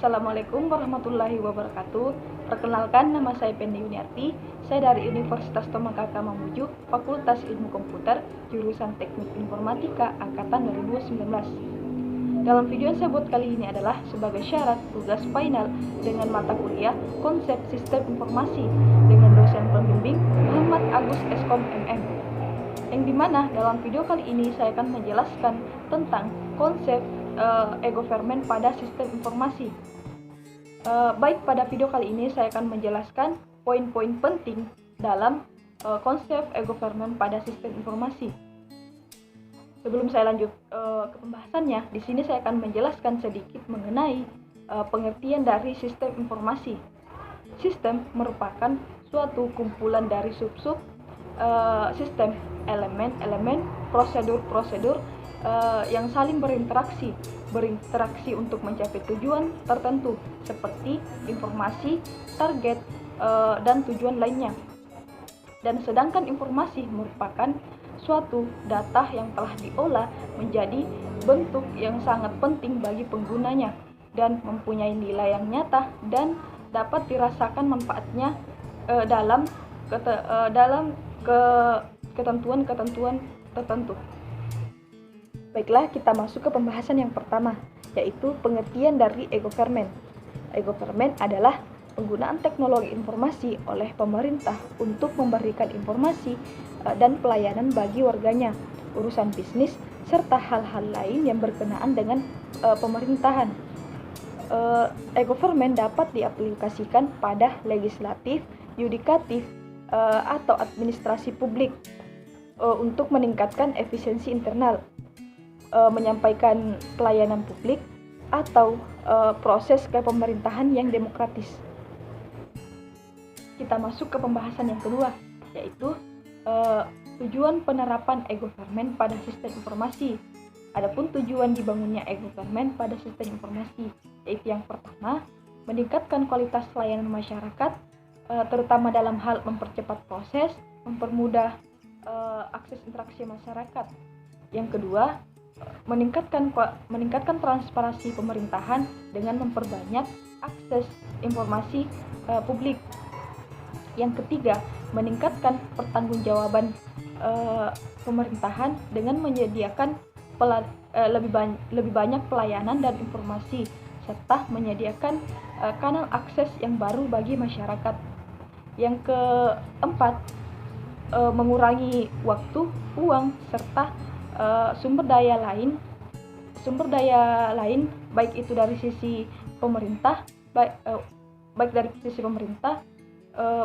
Assalamualaikum warahmatullahi wabarakatuh. Perkenalkan, nama saya Pendi Yuniarti. Saya dari Universitas Tomakaka Mamuju, Fakultas Ilmu Komputer, jurusan Teknik Informatika, Angkatan 2019. Dalam video yang saya buat kali ini adalah sebagai syarat tugas final dengan mata kuliah Konsep Sistem Informasi dengan dosen pembimbing Muhammad Agus Eskom MM. Yang dimana dalam video kali ini saya akan menjelaskan tentang konsep e-government pada sistem informasi. Baik, pada video kali ini saya akan menjelaskan poin-poin penting dalam konsep e-government pada sistem informasi. Sebelum saya lanjut ke pembahasannya, di sini saya akan menjelaskan sedikit mengenai pengertian dari sistem informasi. Sistem merupakan suatu kumpulan dari sub-sub sistem, elemen-elemen, prosedur-prosedur yang saling berinteraksi untuk mencapai tujuan tertentu seperti informasi, target, dan tujuan lainnya. Dan sedangkan informasi merupakan suatu data yang telah diolah menjadi bentuk yang sangat penting bagi penggunanya dan mempunyai nilai yang nyata dan dapat dirasakan manfaatnya dalam ketentuan-ketentuan tertentu. Baiklah, kita masuk ke pembahasan yang pertama, yaitu pengertian dari e-government. E-government adalah penggunaan teknologi informasi oleh pemerintah untuk memberikan informasi dan pelayanan bagi warganya, urusan bisnis, serta hal-hal lain yang berkenaan dengan pemerintahan. E-government dapat diaplikasikan pada legislatif, yudikatif, atau administrasi publik untuk meningkatkan efisiensi internal, menyampaikan pelayanan publik, atau proses kepemerintahan yang demokratis. Kita masuk ke pembahasan yang kedua, yaitu tujuan penerapan e-government pada sistem informasi. Adapun tujuan dibangunnya e-government pada sistem informasi, yaitu yang pertama, meningkatkan kualitas layanan masyarakat, terutama dalam hal mempercepat proses, mempermudah akses interaksi masyarakat. Yang kedua, meningkatkan transparansi pemerintahan dengan memperbanyak akses informasi publik. Yang ketiga, meningkatkan pertanggungjawaban pemerintahan dengan menyediakan lebih banyak pelayanan dan informasi serta menyediakan kanal akses yang baru bagi masyarakat. Yang keempat, mengurangi waktu, uang, serta sumber daya lain baik itu dari sisi pemerintah, baik dari sisi pemerintah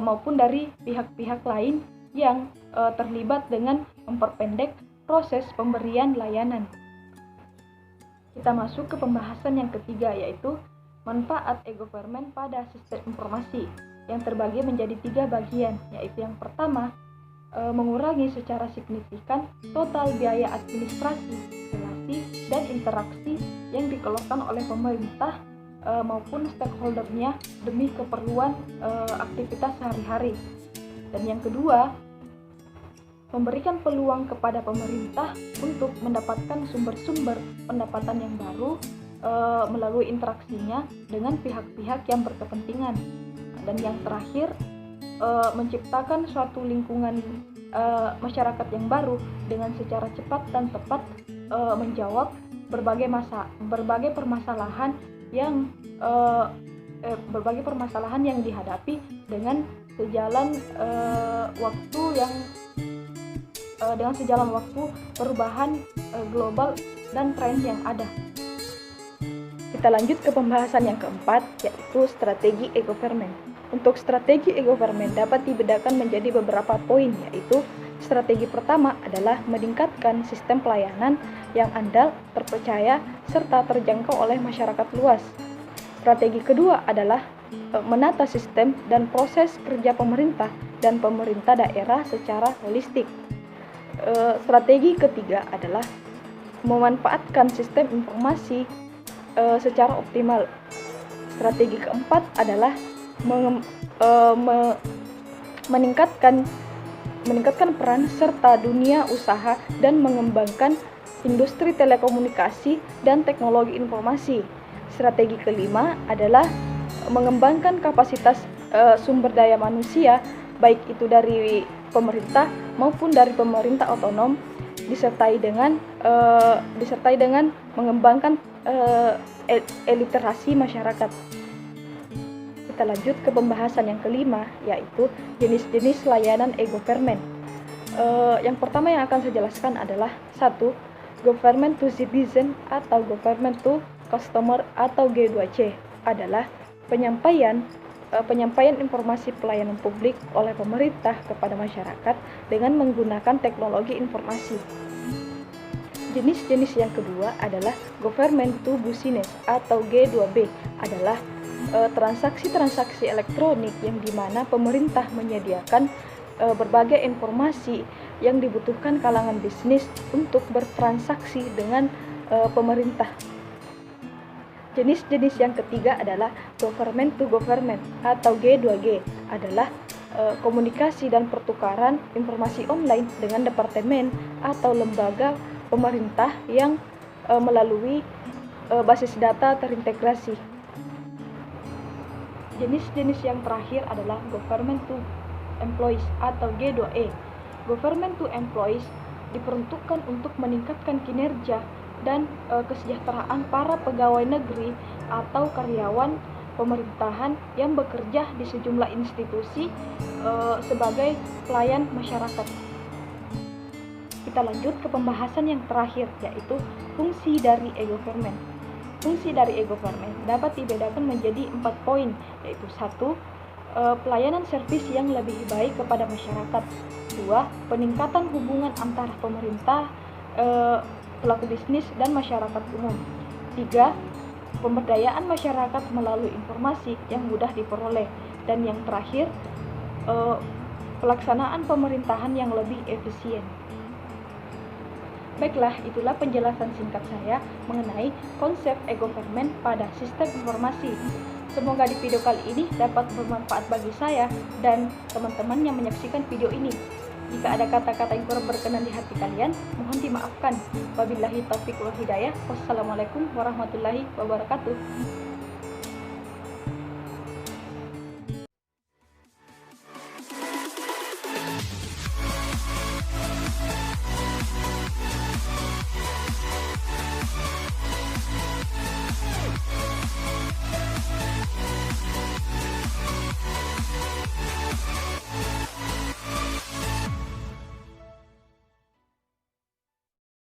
maupun dari pihak-pihak lain yang terlibat dengan memperpendek proses pemberian layanan. Kita masuk ke pembahasan yang ketiga, yaitu manfaat e-government pada sistem informasi yang terbagi menjadi 3 bagian, yaitu yang pertama, mengurangi secara signifikan total biaya administrasi, relasi, dan interaksi yang dikeluarkan oleh pemerintah maupun stakeholdernya demi keperluan aktivitas sehari-hari. Dan yang kedua, memberikan peluang kepada pemerintah untuk mendapatkan sumber-sumber pendapatan yang baru melalui interaksinya dengan pihak-pihak yang berkepentingan. Dan yang terakhir, menciptakan suatu lingkungan masyarakat yang baru dengan secara cepat dan tepat menjawab berbagai permasalahan yang dihadapi dengan sejalan waktu perubahan global dan tren yang ada. Kita lanjut ke pembahasan yang keempat, yaitu strategi e-government. Untuk strategi e-government dapat dibedakan menjadi beberapa poin, yaitu strategi pertama adalah meningkatkan sistem pelayanan yang andal, terpercaya, serta terjangkau oleh masyarakat luas. Strategi kedua adalah menata sistem dan proses kerja pemerintah dan pemerintah daerah secara holistik. Strategi ketiga adalah memanfaatkan sistem informasi secara optimal. Strategi keempat adalah meningkatkan peran serta dunia usaha dan mengembangkan industri telekomunikasi dan teknologi informasi. Strategi kelima adalah mengembangkan kapasitas sumber daya manusia, baik itu dari pemerintah maupun dari pemerintah otonom, disertai dengan mengembangkan literasi masyarakat. Kita lanjut ke pembahasan yang kelima, yaitu jenis-jenis layanan e-government. Yang pertama yang akan saya jelaskan adalah 1. Government to Citizen atau Government to Customer atau G2C adalah penyampaian informasi pelayanan publik oleh pemerintah kepada masyarakat dengan menggunakan teknologi informasi. Jenis-jenis yang kedua adalah Government to Business atau G2B adalah transaksi-transaksi elektronik yang dimana pemerintah menyediakan berbagai informasi yang dibutuhkan kalangan bisnis untuk bertransaksi dengan pemerintah. Jenis-jenis yang ketiga adalah Government to Government atau G2G adalah komunikasi dan pertukaran informasi online dengan departemen atau lembaga pemerintah yang melalui basis data terintegrasi. Jenis-jenis yang terakhir adalah Government to Employees atau G2E. Government to Employees diperuntukkan untuk meningkatkan kinerja dan kesejahteraan para pegawai negeri atau karyawan pemerintahan yang bekerja di sejumlah institusi sebagai pelayan masyarakat. Kita lanjut ke pembahasan yang terakhir, yaitu fungsi dari e-government. Fungsi dari e-government dapat dibedakan menjadi 4 poin, yaitu 1. Pelayanan servis yang lebih baik kepada masyarakat. 2. Peningkatan hubungan antara pemerintah, pelaku bisnis, dan masyarakat umum. 3. Pemberdayaan masyarakat melalui informasi yang mudah diperoleh. Dan yang terakhir, pelaksanaan pemerintahan yang lebih efisien. Baiklah, itulah penjelasan singkat saya mengenai konsep e-government pada sistem informasi. Semoga di video kali ini dapat bermanfaat bagi saya dan teman-teman yang menyaksikan video ini. Jika ada kata-kata yang kurang berkenan di hati kalian, mohon dimaafkan. Wabillahi taufiq wal hidayah. Wassalamualaikum warahmatullahi wabarakatuh.